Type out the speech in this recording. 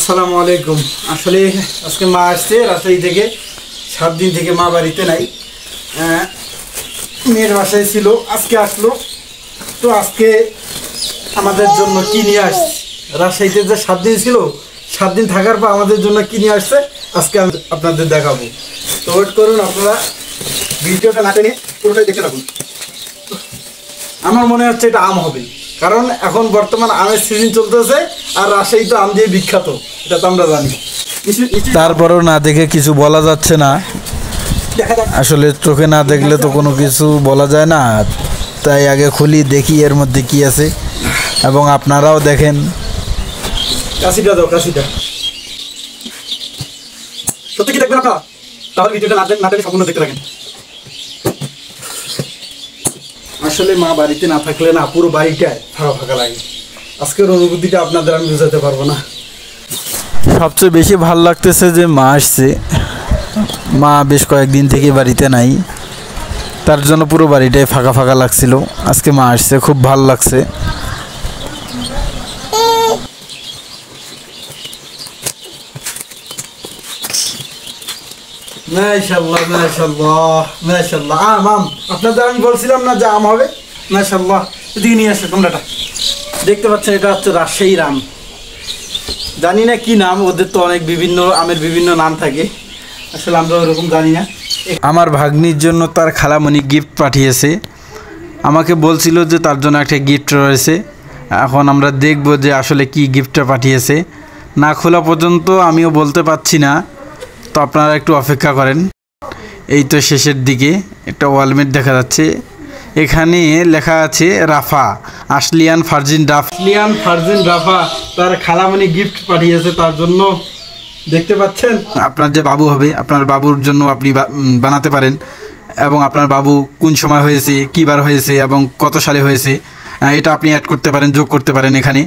আসসালামু আলাইকুম। আসলে আজকে মা আসছে রাজশাহী থেকে, 7 দিন থেকে মা বাড়িতে নাই, মেয়ের বাসায় ছিল, আজকে আসলো। তো আজকে আমাদের জন্য কি নিয়ে আসছে, রাজশাহীতে যে 7 দিন ছিল, 7 দিন থাকার পর আমাদের জন্য কি নিয়ে আসছে আজকে আমি আপনাদের দেখাবো। তো ওয়েট করুন, আপনারা ভিডিওটা না টেনে পুরোটাই দেখে রাখুন। আমার মনে হচ্ছে এটা আম হবে, কারণ এখন বর্তমান আমের সিজন চলতেছে, আর রাজশাহী তো আম দিয়ে বিখ্যাত, এটা তো আমরা জানি। তারপরেও না দেখে কিছু বলা যাচ্ছে না, আসলে চোখে না দেখলে তো কোনো কিছু বলা যায় না। তাই আগে খুলি, দেখি এর মধ্যে কি আছে, এবং আপনারাও দেখেন। কাশিটা দাও, কাশিটা। সত্যি কি দেখবেন আপনারা? তাহলে ভিডিওটা না টেনে সম্পূর্ণ দেখতে থাকেন। আসলে মা বাড়িতে না থাকলে না পুরো বাড়িটায় ফাঁকা ফাঁকা লাগে। আজকের অনুভূতিটা আপনাদের আমি বোঝাতে পারবো না। সবচেয়ে বেশি ভালো লাগতেছে যে মা আসছে। মা বেশ কয়েকদিন থেকে বাড়িতে নাই, তার জন্য পুরো বাড়িটাই ফাঁকা ফাঁকা লাগছিল। আজকে মা আসছে, খুব ভালো লাগছে। মাশাআল্লাহ মাশাআল্লাহ মাশাআল্লাহ, আম আপনাদের আমি বলছিলাম না যে আম হবে। মাশাআল্লাহ, এদিকে নিয়ে আসো তোমরাটা। দেখতে পাচ্ছেন এটা হচ্ছে রাজশাহীর আম। জানি না কি নাম, ওদের তো অনেক বিভিন্ন আমের বিভিন্ন নাম থাকে, আসলে আমরা ওরকম জানি না। আমার ভাগ্নির জন্য তার খালামণি গিফট পাঠিয়েছে, আমাকে বলছিল যে তার জন্য একটা গিফট রয়েছে। এখন আমরা দেখব যে আসলে কি গিফটটা পাঠিয়েছে। না খোলা পর্যন্ত আমিও বলতে পারছি না, তো আপনারা একটু অপেক্ষা করেন। এই তো শেষের দিকে একটা ওয়ালমেট দেখা যাচ্ছে, এখানে লেখা আছে রাফা, আশলিয়ান ভার্জিন রাফা তার খালামণি গিফট পাঠিয়েছে তার জন্য। দেখতে পাচ্ছেন, আপনার যে বাবু হবে, আপনার বাবুর জন্য আপনি বানাতে পারেন, এবং আপনার বাবু কোন সময় হয়েছে, কী বার হয়েছে এবং কত সালে হয়েছে, এটা আপনি অ্যাড করতে পারেন, যোগ করতে পারেন এখানে।